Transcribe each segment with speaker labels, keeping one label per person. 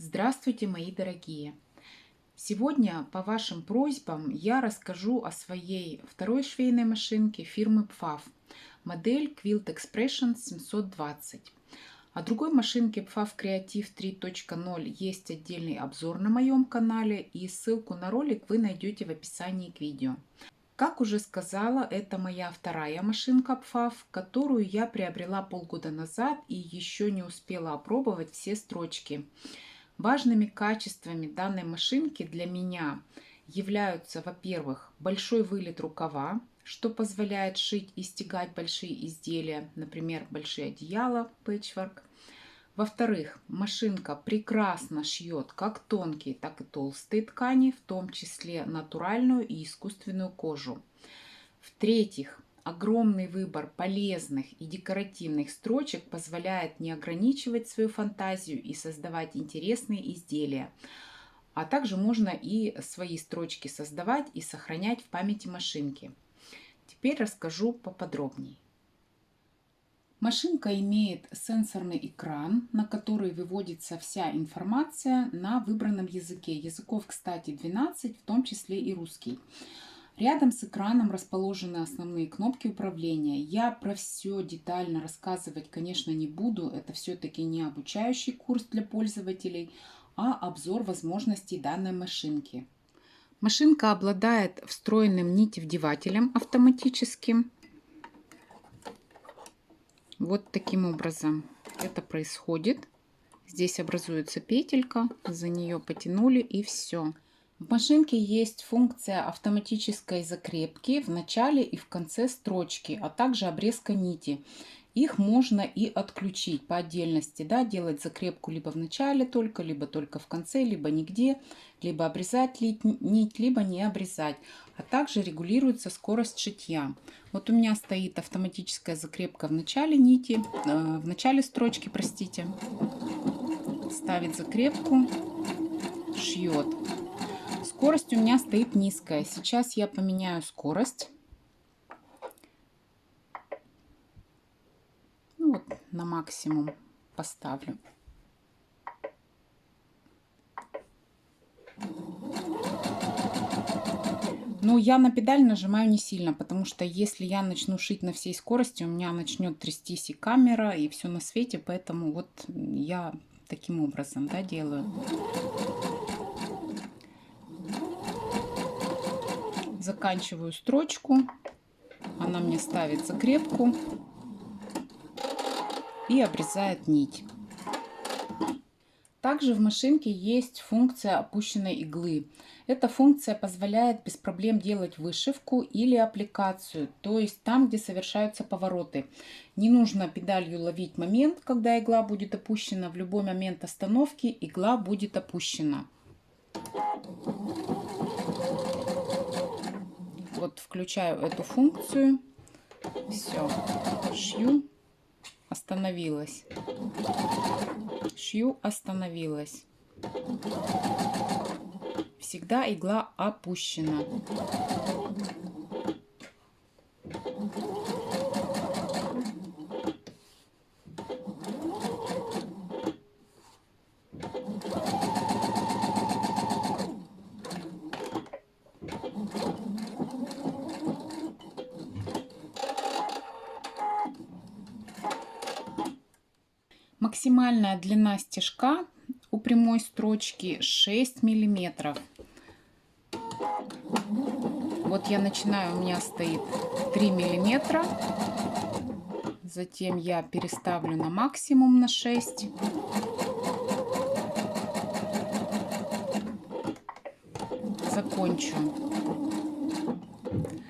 Speaker 1: Здравствуйте, мои дорогие! Сегодня по вашим просьбам я расскажу о своей второй швейной машинке фирмы PFAF, модель Quilt Expression 720. О другой машинке PFAF Creative 3.0 есть отдельный обзор на моем канале, и ссылку на ролик вы найдете в описании к видео. Как уже сказала, это моя вторая машинка PFAF, которую я приобрела полгода назад и еще не успела опробовать все строчки. Важными качествами данной машинки для меня являются, во-первых, большой вылет рукава, что позволяет шить и стягать большие изделия, например, большие одеяла, пэтчворк. Во-вторых, машинка прекрасно шьет как тонкие, так и толстые ткани, в том числе натуральную и искусственную кожу. В-третьих, огромный выбор полезных и декоративных строчек позволяет не ограничивать свою фантазию и создавать интересные изделия. А также можно и свои строчки создавать и сохранять в памяти машинки. Теперь расскажу поподробнее. Машинка имеет сенсорный экран, на который выводится вся информация на выбранном языке. Языков, кстати, 12, в том числе и русский. Рядом с экраном расположены основные кнопки управления. Я про все детально рассказывать, конечно, не буду. Это все-таки не обучающий курс для пользователей, а обзор возможностей данной машинки. Машинка обладает встроенным нитевдевателем автоматическим. Вот таким образом это происходит. Здесь образуется петелька, за нее потянули и все. В машинке есть функция автоматической закрепки в начале и в конце строчки, а также обрезка нити. Их можно и отключить по отдельности, да, делать закрепку либо в начале только, либо только в конце, либо нигде, либо обрезать нить, либо не обрезать. А также регулируется скорость шитья. Вот у меня стоит автоматическая закрепка в начале нити, в начале строчки, простите. Ставит закрепку, шьет. Скорость у меня стоит низкая. Сейчас я поменяю скорость. Ну вот на максимум поставлю. Но я на педаль нажимаю не сильно, потому что если я начну шить на всей скорости, у меня начнет трястись и камера, и все на свете. Поэтому вот я таким образом, да, делаю. Заканчиваю строчку, она мне ставит закрепку и обрезает нить. Также в машинке есть функция опущенной иглы. Эта функция позволяет без проблем делать вышивку или аппликацию, то есть там, где совершаются повороты. Не нужно педалью ловить момент, когда игла будет опущена. В любой момент остановки игла будет опущена. Вот включаю эту функцию. Все, шью, остановилась. Шью, остановилась. Всегда игла опущена. Максимальная длина стежка у прямой строчки 6 миллиметров. Вот я начинаю, у меня стоит 3 миллиметра. Затем я переставлю на максимум на 6. Закончу.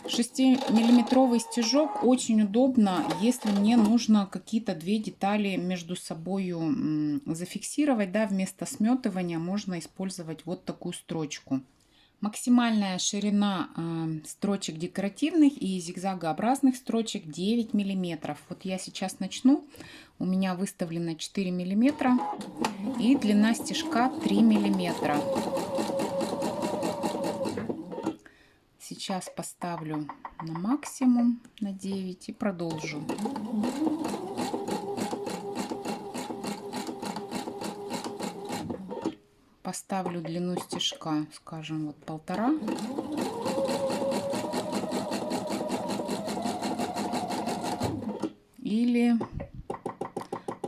Speaker 1: 6-миллиметровый стежок очень удобно, если мне нужно какие-то две детали между собой зафиксировать, да, вместо сметывания можно использовать вот такую строчку. Максимальная ширина строчек декоративных и зигзагообразных строчек 9 миллиметров. Вот я сейчас начну, у меня выставлено 4 миллиметра и длина стежка 3 миллиметра. Сейчас поставлю на максимум, на 9 и продолжу. поставлю длину стежка, скажем, вот 1,5. Или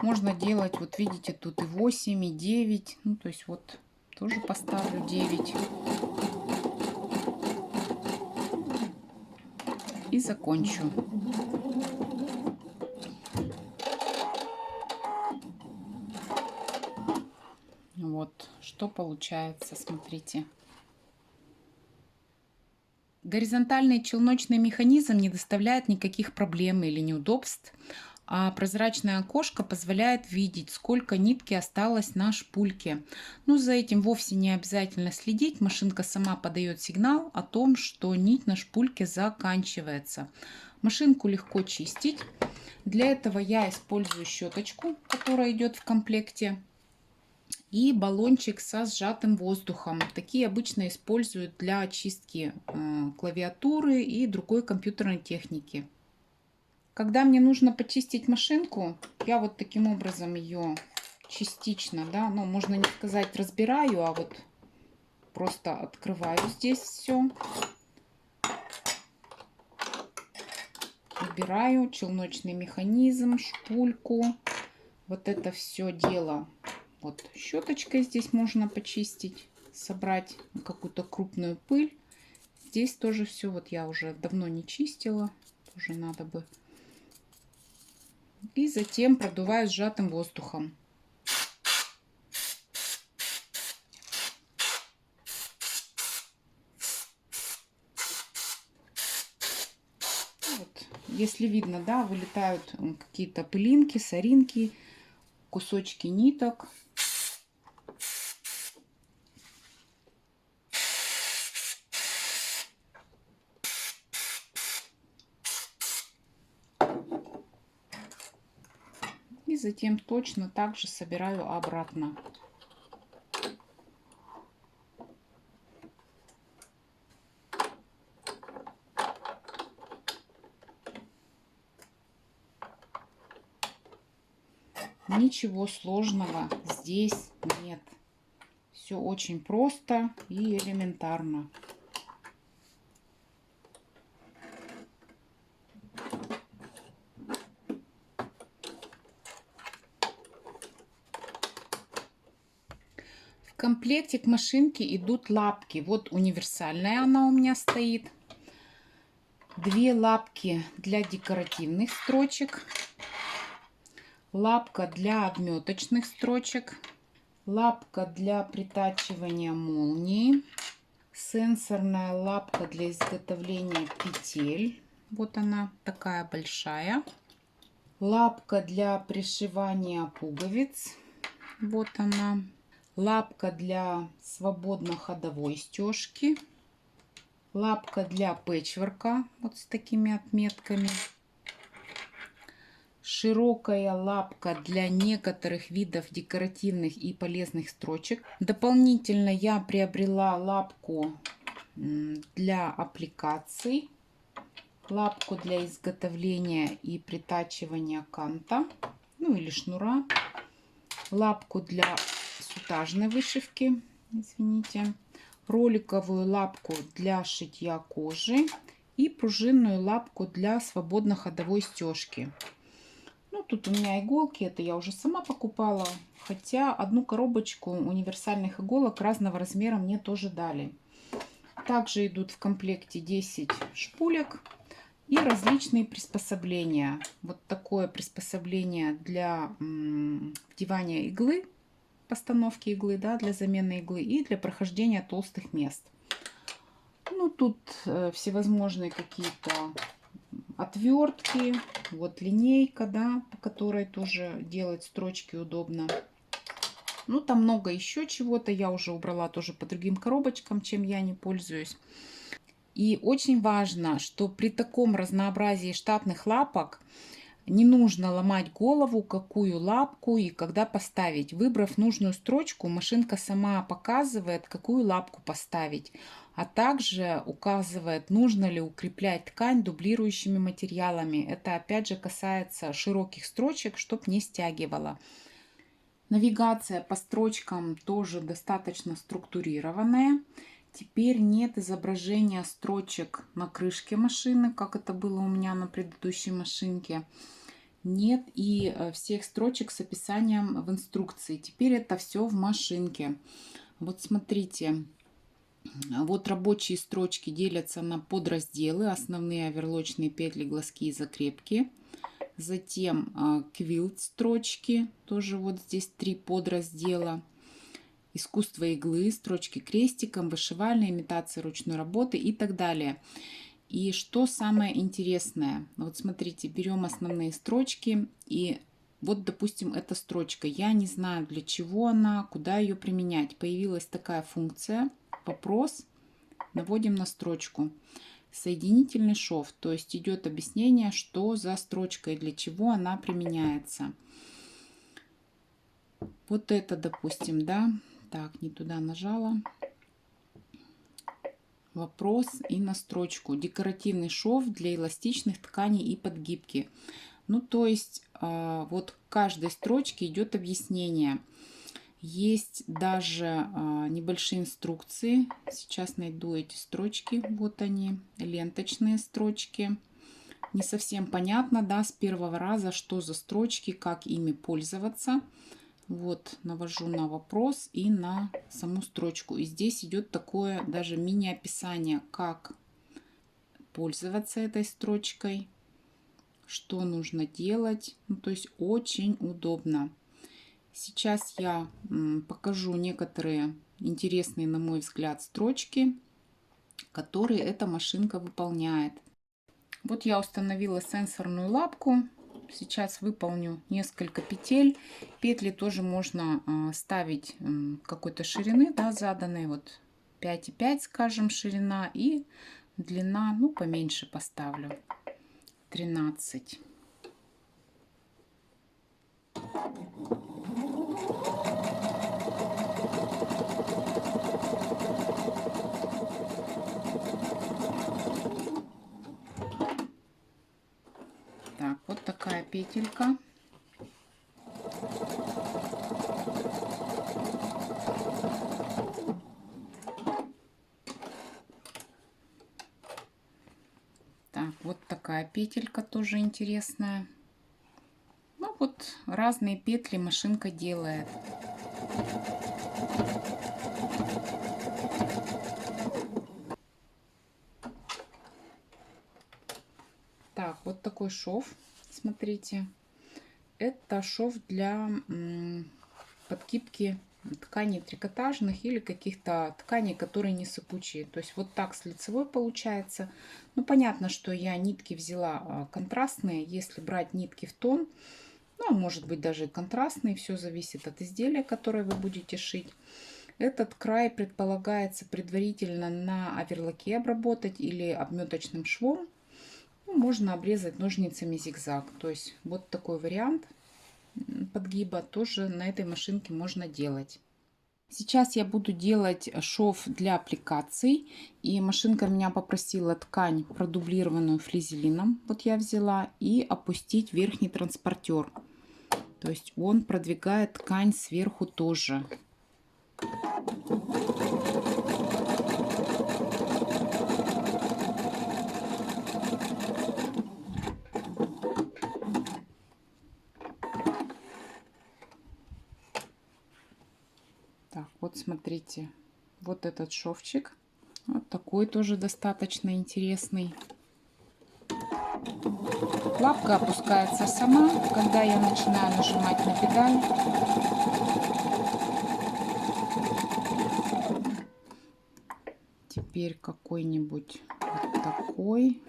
Speaker 1: можно делать, вот видите, тут и 8, и 9. Ну, то есть вот тоже поставлю 9. И закончу. Вот что получается, смотрите. Горизонтальный челночный механизм не доставляет никаких проблем или неудобств, а прозрачное окошко позволяет видеть, сколько нитки осталось на шпульке. Но за этим вовсе не обязательно следить. Машинка сама подает сигнал о том, что нить на шпульке заканчивается. Машинку легко чистить. Для этого я использую щеточку, которая идет в комплекте, и баллончик со сжатым воздухом. Такие обычно используют для очистки клавиатуры и другой компьютерной техники. Когда мне нужно почистить машинку, я вот таким образом ее частично, да, ну, можно не сказать разбираю, а вот просто открываю здесь все. Убираю челночный механизм, шпульку. Вот это все дело вот щеточкой здесь можно почистить, собрать какую-то крупную пыль. Здесь тоже все, вот я уже давно не чистила, тоже надо бы. И затем продуваю сжатым воздухом. Вот, если видно, да, вылетают какие-то пылинки, соринки, кусочки ниток. И затем точно так же собираю обратно. Ничего сложного здесь нет. Все очень просто и элементарно. В комплекте к машинке идут лапки. Вот универсальная она у меня стоит. 2 лапки для декоративных строчек. Лапка для обметочных строчек. Лапка для притачивания молнии. Сенсорная лапка для изготовления петель. Вот она такая большая. Лапка для пришивания пуговиц. Вот она. Лапка для свободно ходовой стежки. Лапка для пэтчворка, вот с такими отметками. Широкая лапка для некоторых видов декоративных и полезных строчек. Дополнительно я приобрела лапку для аппликаций. Лапку для изготовления и притачивания канта, ну или шнура. Лапку для сутажной вышивки, извините, роликовую лапку для шитья кожи и пружинную лапку для свободно ходовой стежки. Ну, тут у меня иголки, это я уже сама покупала, хотя одну коробочку универсальных иголок разного размера мне тоже дали. Также идут в комплекте 10 шпулек и различные приспособления. Вот такое приспособление для вдевания иглы, постановки иглы, да, для замены иглы и для прохождения толстых мест. Ну, тут всевозможные какие-то отвертки, вот линейка, да, по которой тоже делать строчки удобно. Ну, там много еще чего-то, я уже убрала тоже по другим коробочкам, чем я не пользуюсь. И очень важно, что при таком разнообразии штатных лапок не нужно ломать голову, какую лапку и когда поставить. Выбрав нужную строчку, машинка сама показывает, какую лапку поставить, а также указывает, нужно ли укреплять ткань дублирующими материалами. Это опять же касается широких строчек, чтобы не стягивала. Навигация по строчкам тоже достаточно структурированная. Теперь нет изображения строчек на крышке машины, как это было у меня на предыдущей машинке. Нет и всех строчек с описанием в инструкции. Теперь это все в машинке. Вот смотрите, вот рабочие строчки делятся на подразделы: основные, оверлочные, петли, глазки и закрепки. Затем квилт строчки, тоже вот здесь 3 подраздела. Искусство иглы, строчки крестиком, вышивальные, имитация ручной работы и так далее. И что самое интересное, вот смотрите, берем основные строчки, и вот, допустим, эта строчка, я не знаю, для чего она, куда ее применять. Появилась такая функция: вопрос, наводим на строчку. Соединительный шов, то есть идет объяснение, что за строчка и для чего она применяется. Вот это, допустим, да, так, не туда нажала. Вопрос и на строчку. Декоративный шов для эластичных тканей и подгибки. Ну, то есть вот к каждой строчке идет объяснение. Есть даже небольшие инструкции. Сейчас найду эти строчки. Вот они, ленточные строчки. Не совсем понятно, да, с первого раза, что за строчки, как ими пользоваться. Вот, навожу на вопрос и на саму строчку. И здесь идет такое даже мини-описание, как пользоваться этой строчкой, что нужно делать. Ну, то есть очень удобно. Сейчас я покажу некоторые интересные, на мой взгляд, строчки, которые эта машинка выполняет. Вот я установила сенсорную лапку. Сейчас выполню несколько петель. Петли тоже можно ставить какой-то ширины, да, заданной. Вот 5,5, скажем, ширина, и длина, ну, поменьше поставлю, 13. Так, вот такая петелька. Так, вот такая петелька тоже интересная. Ну вот разные петли машинка делает. Так, вот такой шов, смотрите. Это шов для подкипки тканей трикотажных или каких-то тканей, которые не сыпучие. То есть вот так с лицевой получается. Ну, понятно, что я нитки взяла контрастные. Если брать нитки в тон, ну, а может быть даже и контрастные, все зависит от изделия, которое вы будете шить. Этот край предполагается предварительно на оверлоке обработать или обметочным швом. Ну, можно обрезать ножницами зигзаг. То есть вот такой вариант подгиба тоже на этой машинке можно делать. Сейчас я буду делать шов для аппликаций. И машинка меня попросила ткань, продублированную флизелином, вот я взяла, и опустить верхний транспортер. То есть он продвигает ткань сверху тоже. Так, вот смотрите, вот этот шовчик, вот такой тоже достаточно интересный. Лапка опускается сама, когда я начинаю нажимать на педаль. Теперь какой-нибудь вот такой.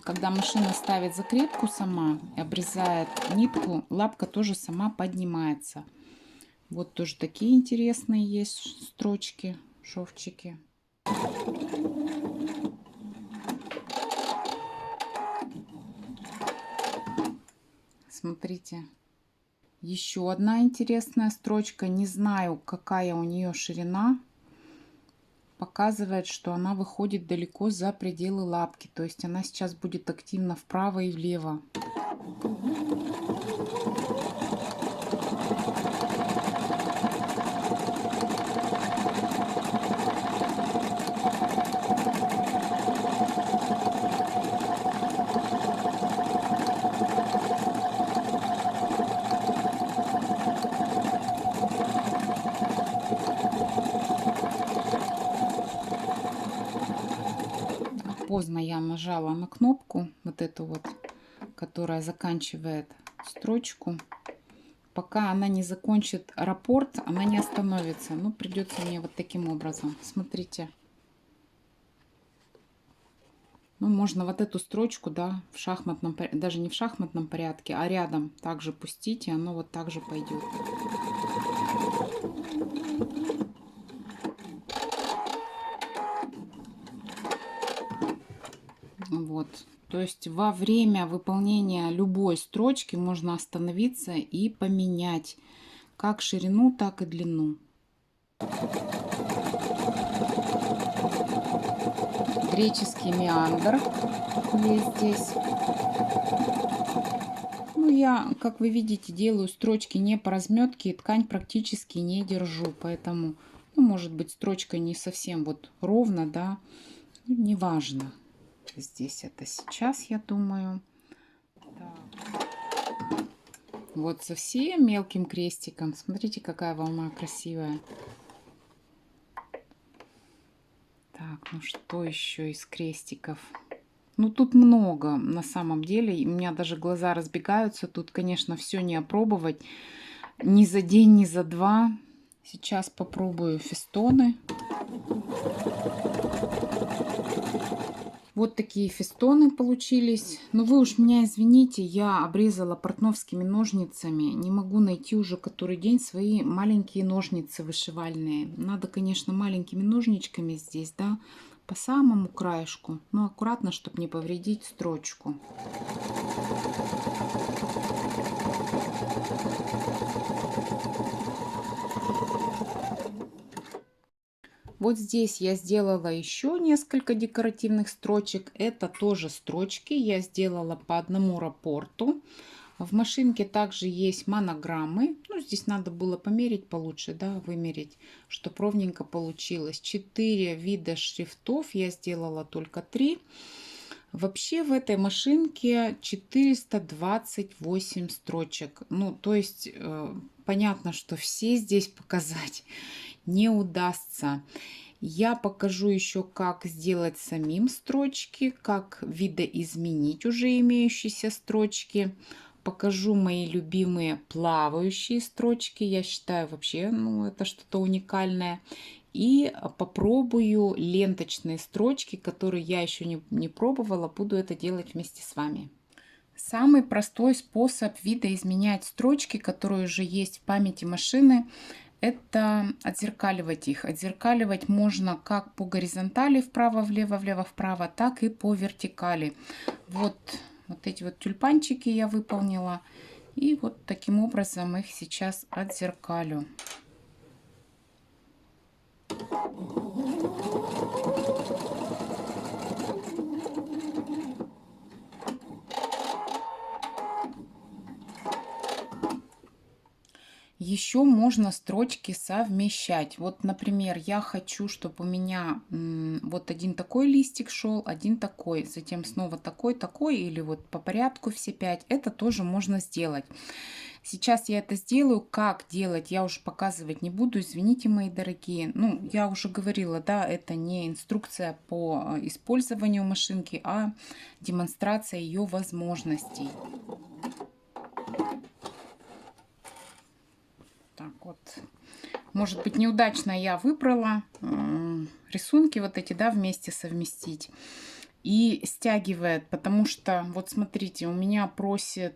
Speaker 1: Когда машина ставит закрепку сама и обрезает нитку, лапка тоже сама поднимается. Вот тоже такие интересные есть строчки, шовчики. Смотрите, еще одна интересная строчка. Не знаю, какая у нее ширина. показывает, что она выходит далеко за пределы лапки. То есть она сейчас будет активно вправо и влево. Поздно я нажала на кнопку, вот эту вот, которая заканчивает строчку. Пока она не закончит раппорт, она не остановится. Ну, придется мне вот таким образом. Смотрите. Ну, можно вот эту строчку, да, в шахматном, даже не в шахматном порядке, а рядом также пустить, и оно вот так же пойдет. Вот. То есть во время выполнения любой строчки можно остановиться и поменять как ширину, так и длину. Греческий меандр есть здесь. Ну, я, как вы видите, делаю строчки не по разметке, и ткань практически не держу, поэтому, ну, может быть, строчка не совсем вот ровно, да, ну, неважно. Здесь это сейчас, я думаю. Так. Вот совсем мелким крестиком. Смотрите, какая волна красивая. Так, ну что еще из крестиков? Ну, тут много на самом деле. У меня даже глаза разбегаются. Тут, конечно, все не опробовать. Ни за день, ни за два. Сейчас попробую фестоны. Вот такие фестоны получились. Но вы уж меня извините, я обрезала портновскими ножницами. Не могу найти уже который день свои маленькие ножницы вышивальные. Надо, конечно, маленькими ножничками здесь, да, по самому краешку. Но аккуратно, чтобы не повредить строчку. Вот здесь я сделала еще несколько декоративных строчек. Это тоже строчки. Я сделала по одному раппорту. В машинке также есть монограммы. Ну, здесь надо было померить получше, да, вымерить, чтобы ровненько получилось. 4 вида шрифтов. Я сделала только 3. Вообще в этой машинке 428 строчек. Ну, то есть понятно, что все здесь показать не удастся. Я покажу еще, как сделать самим строчки, как видоизменить уже имеющиеся строчки. Покажу мои любимые плавающие строчки. Я считаю вообще, ну, это что-то уникальное. И попробую ленточные строчки, которые я еще не пробовала. Буду это делать вместе с вами. Самый простой способ видоизменять строчки, которые уже есть в памяти машины, это отзеркаливать их. Отзеркаливать можно как по горизонтали вправо-влево, влево-вправо, так и по вертикали. Вот эти вот тюльпанчики я выполнила. И вот таким образом их сейчас отзеркалю. Еще можно строчки совмещать. Вот, например, я хочу, чтобы у меня вот один такой листик шел, один такой, затем снова такой, такой, или вот по порядку все 5. Это тоже можно сделать. Сейчас я это сделаю. Как делать, я уже показывать не буду. Извините, мои дорогие. Ну, я уже говорила, да, это не инструкция по использованию машинки, а демонстрация ее возможностей. Так вот, может быть, неудачно я выбрала рисунки вот эти, да, вместе совместить. И стягивает, потому что, вот смотрите, у меня просит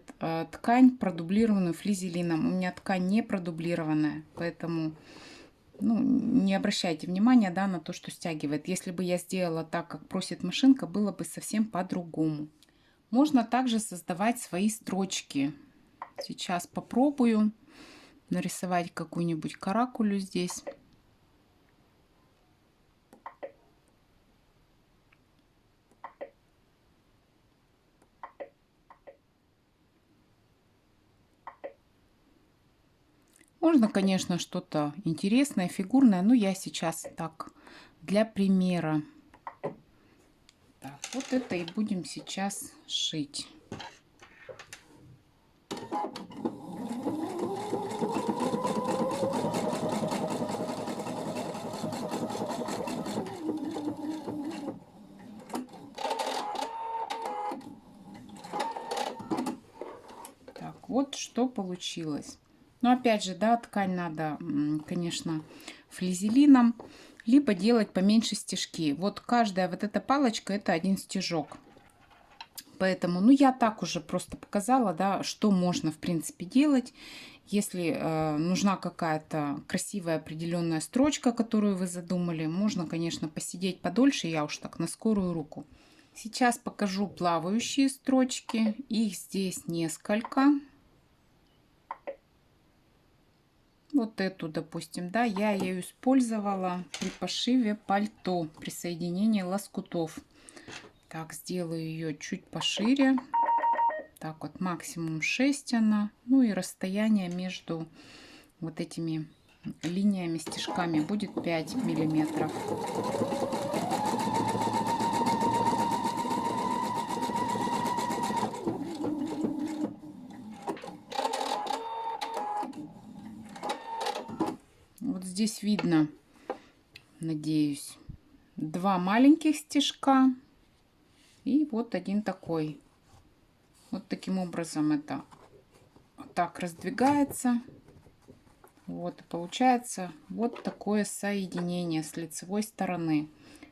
Speaker 1: ткань продублированную флизелином. У меня ткань не продублированная, поэтому, ну, не обращайте внимания, да, на то, что стягивает. Если бы я сделала так, как просит машинка, было бы совсем по-другому. Можно также создавать свои строчки. Сейчас попробую нарисовать какую-нибудь каракулю здесь. Можно, конечно, что-то интересное, фигурное, но я сейчас так для примера. Так, вот это и будем сейчас шить. Так, вот что получилось. Но опять же, да, ткань надо, конечно, флизелином, либо делать поменьше стежки. Вот каждая вот эта палочка — это один стежок. Поэтому, ну, я так уже просто показала, да, что можно, в принципе, делать. Если нужна какая-то красивая определенная строчка, которую вы задумали, можно, конечно, посидеть подольше, я уж так на скорую руку. Сейчас покажу плавающие строчки. Их здесь несколько. Вот эту, допустим, да, я ее использовала при пошиве пальто, при соединении лоскутов. Так, сделаю ее чуть пошире. Так вот, максимум 6 она. Ну и расстояние между вот этими линиями, стежками будет 5 миллиметров. Вот здесь видно, надеюсь, 2 маленьких стежка и вот один такой. Вот таким образом это вот так раздвигается. Вот и получается вот такое соединение с лицевой стороны.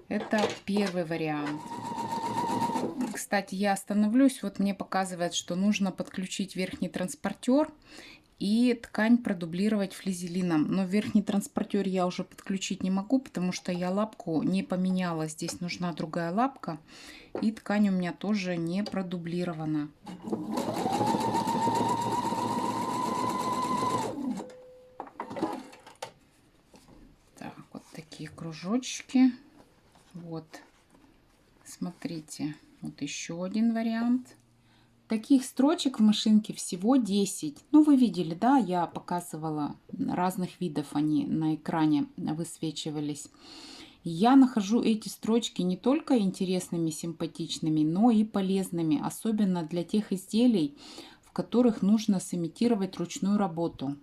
Speaker 1: Это первый вариант. Кстати, я остановлюсь. Вот мне показывает, что нужно подключить верхний транспортер и ткань продублировать флизелином. Но верхний транспортер я уже подключить не могу, потому что я лапку не поменяла. Здесь нужна другая лапка. И ткань у меня тоже не продублирована. Так, вот такие кружочки. Вот, смотрите, вот еще один вариант. Таких строчек в машинке всего 10. Ну, вы видели, да, я показывала разных видов, они на экране высвечивались. Я нахожу эти строчки не только интересными, симпатичными, но и полезными, особенно для тех изделий, в которых нужно сымитировать ручную работу.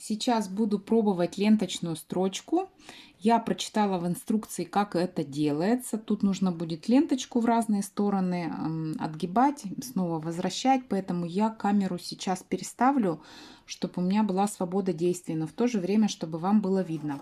Speaker 1: Сейчас буду пробовать ленточную строчку. Я прочитала в инструкции, как это делается. Тут нужно будет ленточку в разные стороны отгибать, снова возвращать. Поэтому я камеру сейчас переставлю, чтобы у меня была свобода действий, но в то же время, чтобы вам было видно.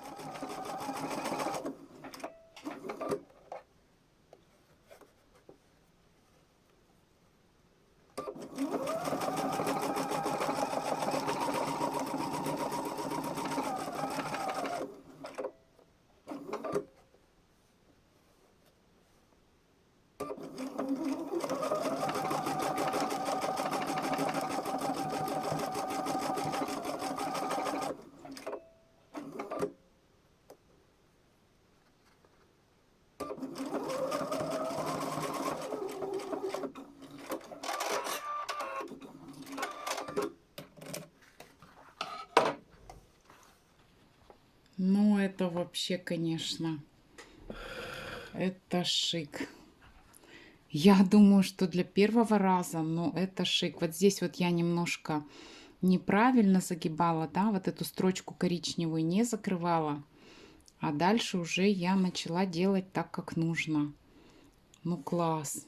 Speaker 1: Ну, это вообще, конечно, это шик. Я думаю, что для первого раза, но это шик. Вот здесь вот я немножко неправильно загибала, да, вот эту строчку коричневую не закрывала. А дальше уже я начала делать так, как нужно. Ну, класс.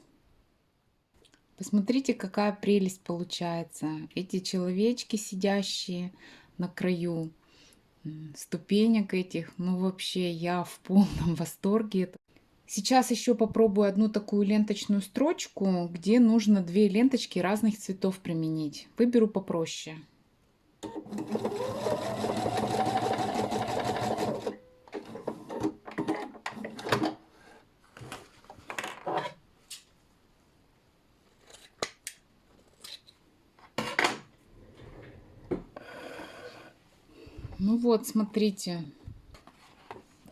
Speaker 1: Посмотрите, какая прелесть получается. Эти человечки, сидящие на краю ступенек этих. Ну, вообще, я в полном восторге. Сейчас еще попробую одну такую ленточную строчку, где нужно 2 ленточки разных цветов применить. Выберу попроще. Ну вот, смотрите,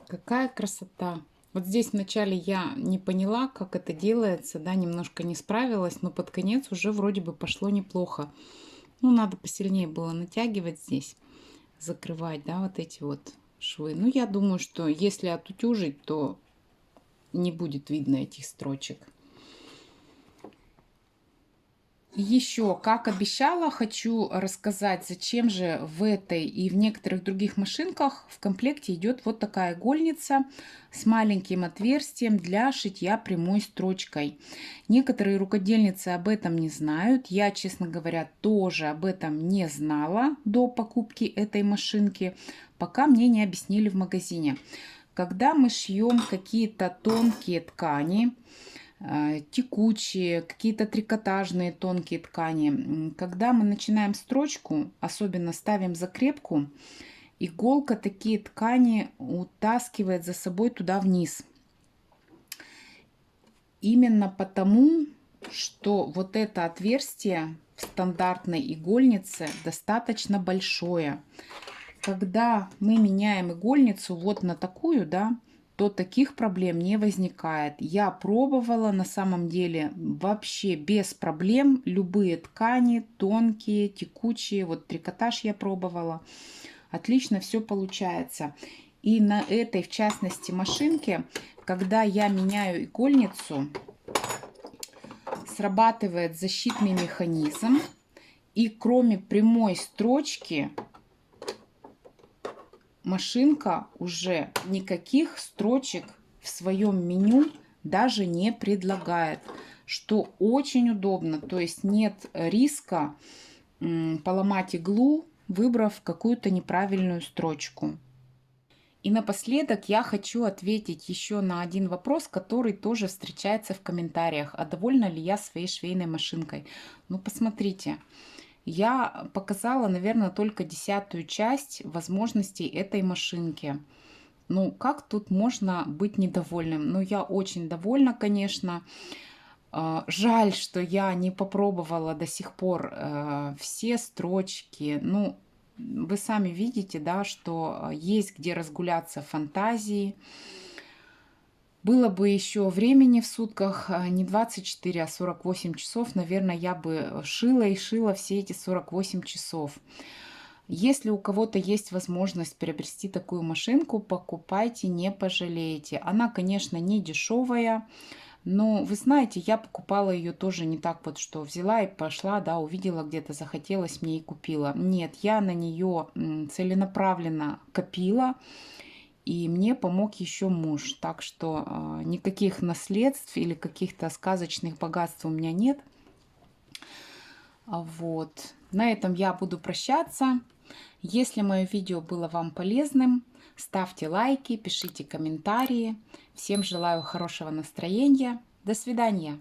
Speaker 1: какая красота. Вот здесь вначале я не поняла, как это делается, да, немножко не справилась, но под конец уже вроде бы пошло неплохо. Ну, надо посильнее было натягивать здесь. закрывать, да, вот эти вот швы. Ну, я думаю, что если отутюжить, то не будет видно этих строчек. Еще, как обещала, хочу рассказать, зачем же в этой и в некоторых других машинках в комплекте идет вот такая игольница с маленьким отверстием для шитья прямой строчкой. Некоторые рукодельницы об этом не знают. Я, честно говоря, тоже об этом не знала до покупки этой машинки, пока мне не объяснили в магазине. Когда мы шьем какие-то тонкие ткани, текучие, какие-то трикотажные тонкие ткани. Когда мы начинаем строчку, особенно ставим закрепку, иголка такие ткани утаскивает за собой туда вниз. Именно потому, что вот это отверстие в стандартной игольнице достаточно большое. Когда мы меняем игольницу вот на такую, да, то таких проблем не возникает. Я пробовала, на самом деле вообще без проблем любые ткани, тонкие, текучие, вот трикотаж я пробовала, отлично все получается. И на этой, в частности, машинке, когда я меняю игольницу, срабатывает защитный механизм, и кроме прямой строчки машинка уже никаких строчек в своем меню даже не предлагает, что очень удобно. То есть нет риска поломать иглу, выбрав какую-то неправильную строчку. И напоследок я хочу ответить еще на один вопрос, который тоже встречается в комментариях. А довольна ли я своей швейной машинкой? Ну, посмотрите. Я показала, наверное, только 10-ю часть возможностей этой машинки. Ну, как тут можно быть недовольным? Ну, я очень довольна, конечно. Жаль, что я не попробовала до сих пор все строчки. Ну, вы сами видите, да, что есть где разгуляться фантазии. Было бы еще времени в сутках не 24, а 48 часов, наверное, я бы шила и шила все эти 48 часов. Если у кого-то есть возможность приобрести такую машинку, покупайте, не пожалеете. Она, конечно, не дешевая, но вы знаете, я покупала ее тоже не так вот, что взяла и пошла, да, увидела где-то, захотелось мне и купила. Нет, я на нее целенаправленно копила. И мне помог еще муж. Так что никаких наследств или каких-то сказочных богатств у меня нет. Вот. На этом я буду прощаться. Если мое видео было вам полезным, ставьте лайки, пишите комментарии. Всем желаю хорошего настроения. До свидания.